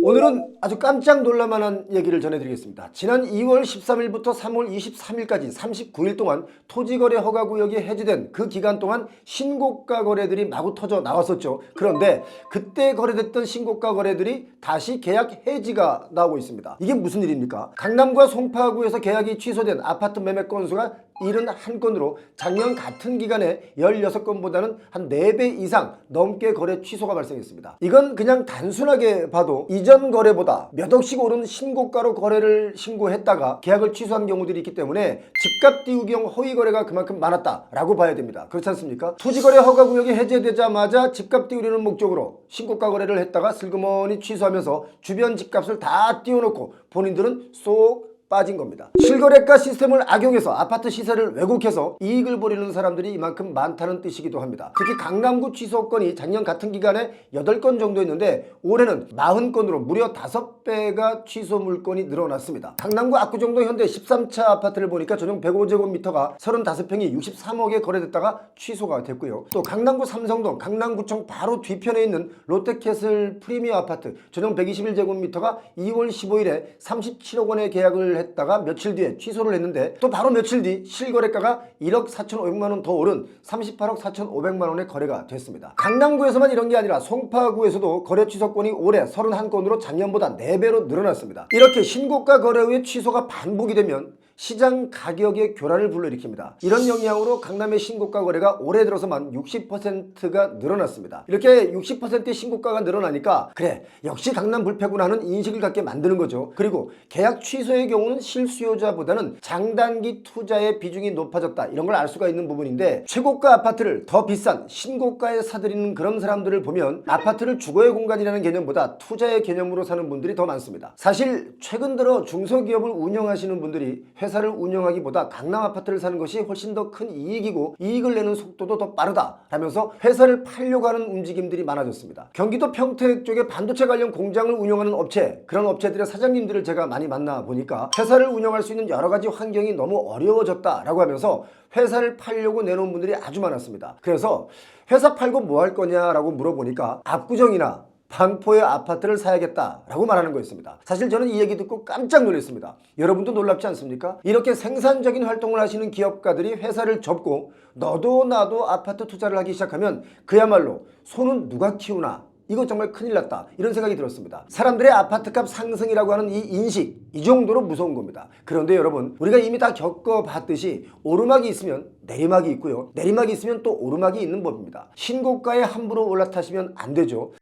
오늘은 아주 깜짝 놀랄만한 얘기를 전해드리겠습니다. 지난 2월 13일부터 3월 23일까지 39일 동안 토지거래 허가구역이 해제된 그 기간 동안 신고가 거래들이 마구 터져 나왔었죠. 그런데 그때 거래됐던 신고가 거래들이 다시 계약 해지가 나오고 있습니다. 이게 무슨 일입니까? 강남과 송파구에서 계약이 취소된 아파트 매매 건수가 71건으로 작년 같은 기간에 16건보다는 한 4배 이상 넘게 거래 취소가 발생했습니다. 이건 그냥 단순하게 봐도 이전 거래보다 몇 억씩 오른 신고가로 거래를 신고했다가 계약을 취소한 경우들이 있기 때문에 집값 띄우기형 허위 거래가 그만큼 많았다라고 봐야 됩니다. 그렇지 않습니까? 토지거래 허가구역이 해제되자마자 집값 띄우려는 목적으로 신고가 거래를 했다가 슬그머니 취소하면서 주변 집값을 다 띄워놓고 본인들은 쏙 빠진 겁니다. 실거래가 시스템을 악용해서 아파트 시세를 왜곡해서 이익을 벌이는 사람들이 이만큼 많다는 뜻이기도 합니다. 특히 강남구 취소건이 작년 같은 기간에 8건 정도였는데 올해는 40건으로 무려 5배가 취소 물건이 늘어났습니다. 강남구 압구정동 현대 13차 아파트를 보니까 전용 105제곱미터가 35평이 63억에 거래됐다가 취소가 됐고요. 또 강남구 삼성동 강남구청 바로 뒤편에 있는 롯데캐슬 프리미어 아파트 전용 121제곱미터가 2월 15일에 37억 원에 계약을 했다가 며칠 뒤에 취소를 했는데 또 바로 며칠 뒤 실거래가가 1억 4,500만 원 더 오른 38억 4,500만 원에 거래가 됐습니다. 강남구에서만 이런 게 아니라 송파구에서도 거래 취소건이 올해 31건으로 작년보다 4배로 늘어났습니다. 이렇게 신고가 거래 후에 취소가 반복이 되면 시장 가격의 교란을 불러일으킵니다. 이런 영향으로 강남의 신고가 거래가 올해 들어서만 60%가 늘어났습니다. 이렇게 60%의 신고가가 늘어나니까 그래 역시 강남 불패구나 하는 인식을 갖게 만드는 거죠. 그리고 계약 취소의 경우는 실수요자보다는 장단기 투자의 비중이 높아졌다 이런 걸 알 수가 있는 부분인데 최고가 아파트를 더 비싼 신고가에 사들이는 그런 사람들을 보면 아파트를 주거의 공간이라는 개념보다 투자의 개념으로 사는 분들이 더 많습니다. 사실 최근 들어 중소기업을 운영하시는 분들이 회사를 운영하기보다 강남 아파트를 사는 것이 훨씬 더 큰 이익이고 이익을 내는 속도도 더 빠르다 라면서 회사를 팔려고 하는 움직임들이 많아졌습니다. 경기도 평택 쪽에 반도체 관련 공장을 운영하는 업체 그런 업체들의 사장님들을 제가 많이 만나보니까 회사를 운영할 수 있는 여러 가지 환경이 너무 어려워졌다 라고 하면서 회사를 팔려고 내놓은 분들이 아주 많았습니다. 그래서 회사 팔고 뭐 할 거냐라고 물어보니까 압구정이나 반포의 아파트를 사야겠다라고 말하는 거였습니다. 사실 저는 이 얘기 듣고 깜짝 놀랐습니다. 여러분도 놀랍지 않습니까? 이렇게 생산적인 활동을 하시는 기업가들이 회사를 접고 너도 나도 아파트 투자를 하기 시작하면 그야말로 손은 누가 키우나 이거 정말 큰일 났다 이런 생각이 들었습니다. 사람들의 아파트값 상승이라고 하는 이 인식 이 정도로 무서운 겁니다. 그런데 여러분 우리가 이미 다 겪어봤듯이 오르막이 있으면 내리막이 있고요. 내리막이 있으면 또 오르막이 있는 법입니다. 신고가에 함부로 올라타시면 안 되죠.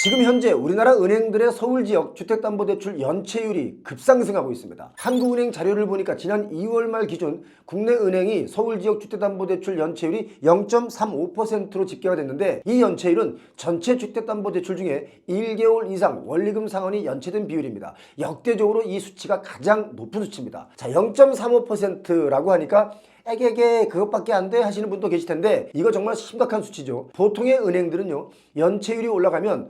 지금 현재 우리나라 은행들의 서울지역 주택담보대출 연체율이 급상승하고 있습니다. 한국은행 자료를 보니까 지난 2월 말 기준 국내 은행이 서울지역 주택담보대출 연체율이 0.35%로 집계가 됐는데 이 연체율은 전체 주택담보대출 중에 1개월 이상 원리금 상환이 연체된 비율입니다. 역대적으로 이 수치가 가장 높은 수치입니다. 자, 0.35%라고 하니까 에게게 그것밖에 안 돼 하시는 분도 계실 텐데 이거 정말 심각한 수치죠. 보통의 은행들은요 연체율이 올라가면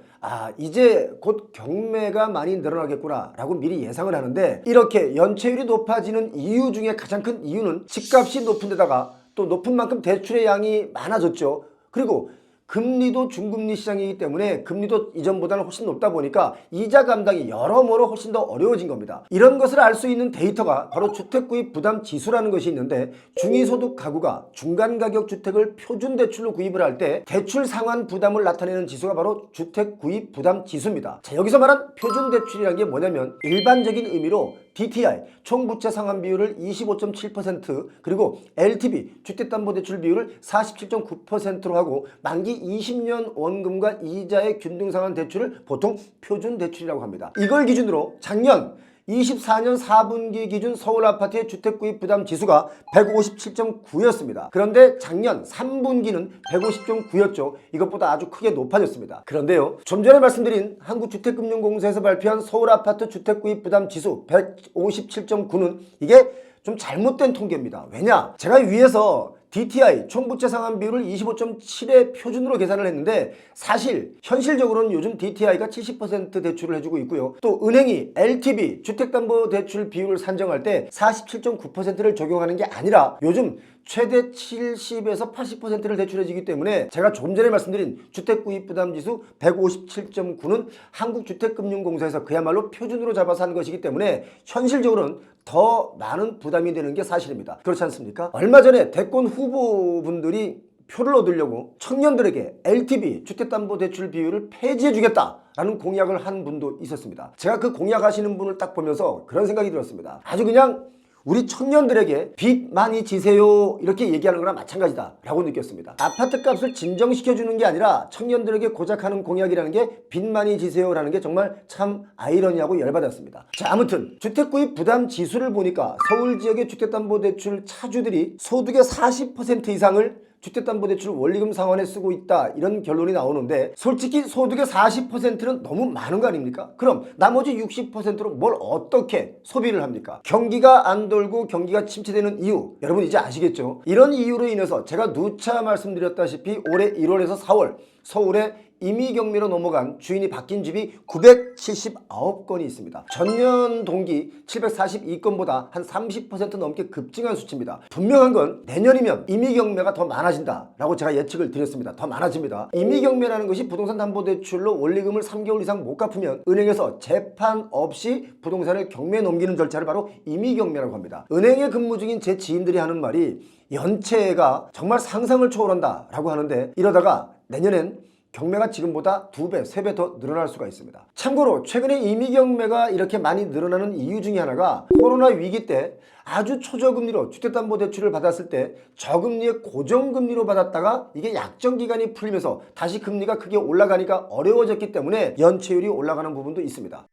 이제 곧 경매가 많이 늘어나겠구나 라고 미리 예상을 하는데 이렇게 연체율이 높아지는 이유 중에 가장 큰 이유는 집값이 높은 데다가 또 높은 만큼 대출의 양이 많아졌죠. 그리고 금리도 중금리 시장이기 때문에 금리도 이전보다는 훨씬 높다 보니까 이자 감당이 여러모로 훨씬 더 어려워진 겁니다. 이런 것을 알 수 있는 데이터가 바로 주택구입 부담 지수라는 것이 있는데 중위소득 가구가 중간가격 주택을 표준 대출로 구입을 할 때 대출 상환 부담을 나타내는 지수가 바로 주택구입 부담 지수입니다. 자, 여기서 말한 표준 대출이라는 게 뭐냐면 일반적인 의미로 DTI 총부채 상환 비율을 25.7% 그리고 LTV 주택담보대출 비율을 47.9%로 하고 만기 20년 원금과 이자의 균등상환 대출을 보통 표준 대출이라고 합니다. 이걸 기준으로 작년 24년 4분기 기준 서울 아파트의 주택구입 부담 지수가 157.9였습니다. 그런데 작년 3분기는 150.9였죠. 이것보다 아주 크게 높아졌습니다. 그런데요, 좀 전에 말씀드린 한국주택금융공사에서 발표한 서울 아파트 주택구입 부담 지수 157.9는 이게 좀 잘못된 통계입니다. 왜냐? 제가 위에서 DTI 총부채 상환 비율을 25.7의 표준으로 계산을 했는데 사실 현실적으로는 요즘 DTI가 70% 대출을 해주고 있고요. 또 은행이 LTV 주택담보대출 비율을 산정할 때 47.9%를 적용하는 게 아니라 요즘 최대 70에서 80%를 대출해주기 때문에 제가 조금 전에 말씀드린 주택구입부담지수 157.9는 한국주택금융공사에서 그야말로 표준으로 잡아서 한 것이기 때문에 현실적으로는 더 많은 부담이 되는 게 사실입니다. 그렇지 않습니까? 얼마 전에 대권 후보분들이 표를 얻으려고 청년들에게 LTV 주택담보대출 비율을 폐지해주겠다라는 공약을 한 분도 있었습니다. 제가 그 공약하시는 분을 딱 보면서 그런 생각이 들었습니다. 아주 그냥 우리 청년들에게 빚 많이 지세요 이렇게 얘기하는 거랑 마찬가지다 라고 느꼈습니다. 아파트 값을 진정시켜주는 게 아니라 청년들에게 고작 하는 공약이라는 게 빚 많이 지세요 라는 게 정말 참 아이러니하고 열받았습니다. 자, 아무튼 주택구입 부담 지수를 보니까 서울 지역의 주택담보대출 차주들이 소득의 40% 이상을 주택담보대출 원리금 상환에 쓰고 있다 이런 결론이 나오는데 솔직히 소득의 40%는 너무 많은 거 아닙니까? 그럼 나머지 60%로 뭘 어떻게 소비를 합니까? 경기가 안 돌고 경기가 침체되는 이유 여러분 이제 아시겠죠? 이런 이유로 인해서 제가 누차 말씀드렸다시피 올해 1월에서 4월 서울에 임의경매로 넘어간 주인이 바뀐 집이 979건이 있습니다. 전년 동기 742건보다 한 30% 넘게 급증한 수치입니다. 분명한 건 내년이면 임의경매가 더 많아진다라고 제가 예측을 드렸습니다. 더 많아집니다. 임의경매라는 것이 부동산 담보대출로 원리금을 3개월 이상 못 갚으면 은행에서 재판 없이 부동산을 경매에 넘기는 절차를 바로 임의경매라고 합니다. 은행에 근무 중인 제 지인들이 하는 말이 연체가 정말 상상을 초월한다라고 하는데 이러다가 내년엔 경매가 지금보다 2배, 3배 더 늘어날 수가 있습니다. 참고로 최근에 임의경매가 이렇게 많이 늘어나는 이유 중에 하나가 코로나 위기 때 아주 초저금리로 주택담보대출을 받았을 때 저금리에 고정금리로 받았다가 이게 약정기간이 풀리면서 다시 금리가 크게 올라가니까 어려워졌기 때문에 연체율이 올라가는 부분도 있습니다.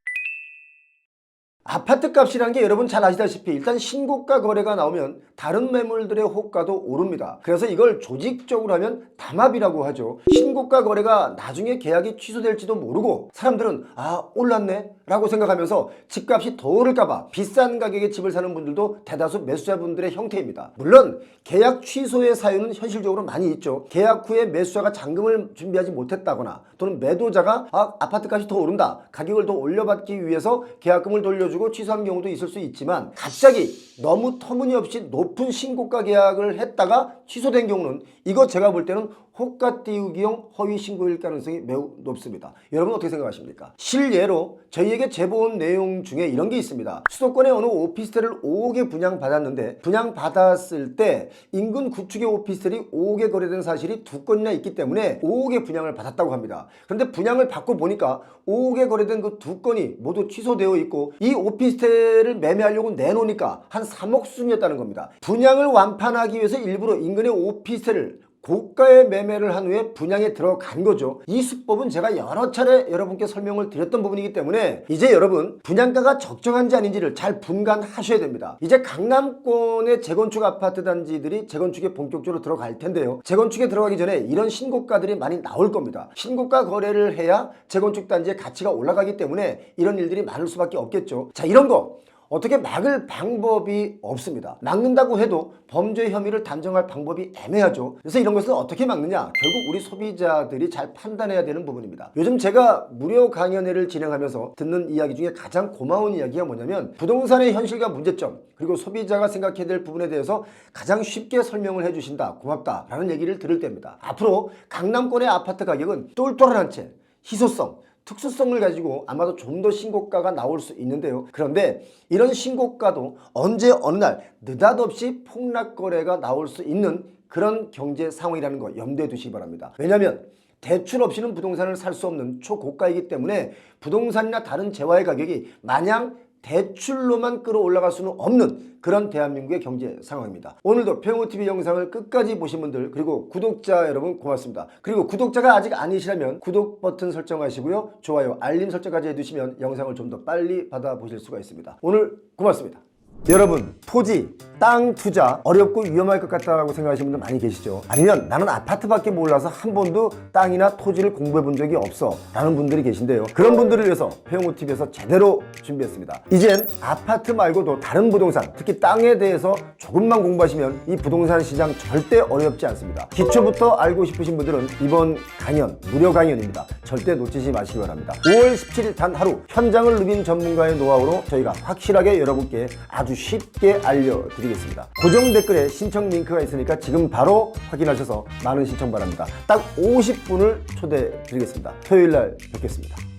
아파트 값이라는 게 여러분 잘 아시다시피 일단 신고가 거래가 나오면 다른 매물들의 호가도 오릅니다. 그래서 이걸 조직적으로 하면 담합이라고 하죠. 신고가 거래가 나중에 계약이 취소될지도 모르고 사람들은 아 올랐네 라고 생각하면서 집값이 더 오를까봐 비싼 가격에 집을 사는 분들도 대다수 매수자분들의 형태입니다. 물론 계약 취소의 사유는 현실적으로 많이 있죠. 계약 후에 매수자가 잔금을 준비하지 못했다거나 또는 매도자가 아파트 값이 더 오른다 가격을 더 올려받기 위해서 계약금을 돌려주고 취소한 경우도 있을 수 있지만 갑자기 너무 터무니없이 높은 신고가 계약을 했다가 취소된 경우는 이거 제가 볼 때는 호가 띄우기용 허위 신고일 가능성이 매우 높습니다. 여러분 어떻게 생각하십니까? 실예로 저희에게 제보온 내용 중에 이런 게 있습니다. 수도권의 어느 오피스텔을 5억에 분양받았는데 분양받았을 때 인근 구축의 오피스텔이 5억에 거래된 사실이 2건이나 있기 때문에 5억에 분양을 받았다고 합니다. 그런데 분양을 받고 보니까 5억에 거래된 그 2건이 모두 취소되어 있고 이 오피스텔을 매매하려고 내놓으니까 한 3억 순이었다는 겁니다. 분양을 완판하기 위해서 일부러 인근의 오피스텔을 고가에 매매를 한 후에 분양에 들어간 거죠. 이 수법은 제가 여러 차례 여러분께 설명을 드렸던 부분이기 때문에 이제 여러분 분양가가 적정한지 아닌지를 잘 분간하셔야 됩니다. 이제 강남권의 재건축 아파트 단지들이 재건축에 본격적으로 들어갈 텐데요. 재건축에 들어가기 전에 이런 신고가들이 많이 나올 겁니다. 신고가 거래를 해야 재건축 단지의 가치가 올라가기 때문에 이런 일들이 많을 수밖에 없겠죠. 자, 이런 거 어떻게 막을 방법이 없습니다. 막는다고 해도 범죄 혐의를 단정할 방법이 애매하죠. 그래서 이런 것을 어떻게 막느냐? 결국 우리 소비자들이 잘 판단해야 되는 부분입니다. 요즘 제가 무료 강연회를 진행하면서 듣는 이야기 중에 가장 고마운 이야기가 뭐냐면 부동산의 현실과 문제점 그리고 소비자가 생각해야 될 부분에 대해서 가장 쉽게 설명을 해주신다. 고맙다 라는 얘기를 들을 때입니다. 앞으로 강남권의 아파트 가격은 똘똘한 채 희소성 특수성을 가지고 아마도 좀 더 신고가가 나올 수 있는데요. 그런데 이런 신고가도 언제 어느 날 느닷없이 폭락거래가 나올 수 있는 그런 경제 상황이라는 거 염두에 두시기 바랍니다. 왜냐하면 대출 없이는 부동산을 살 수 없는 초고가이기 때문에 부동산이나 다른 재화의 가격이 마냥 대출로만 끌어올라갈 수는 없는 그런 대한민국의 경제 상황입니다. 오늘도 평호TV 영상을 끝까지 보신 분들 그리고 구독자 여러분 고맙습니다. 그리고 구독자가 아직 아니시라면 구독 버튼 설정하시고요. 좋아요, 알림 설정까지 해두시면 영상을 좀 더 빨리 받아보실 수가 있습니다. 오늘 고맙습니다. 여러분, 토지, 땅 투자 어렵고 위험할 것 같다고 생각하시는 분들 많이 계시죠? 아니면 나는 아파트밖에 몰라서 한 번도 땅이나 토지를 공부해 본 적이 없어 라는 분들이 계신데요. 그런 분들을 위해서 배용호TV에서 제대로 준비했습니다. 이젠 아파트 말고도 다른 부동산, 특히 땅에 대해서 조금만 공부하시면 이 부동산 시장 절대 어렵지 않습니다. 기초부터 알고 싶으신 분들은 이번 강연, 무료 강연입니다. 절대 놓치지 마시기 바랍니다. 5월 17일 단 하루 현장을 누빈 전문가의 노하우로 저희가 확실하게 여러분께 아주 쉽게 알려드리겠습니다. 고정 댓글에 신청 링크가 있으니까 지금 바로 확인하셔서 많은 신청 바랍니다. 딱 50분을 초대해 드리겠습니다. 토요일 날 뵙겠습니다.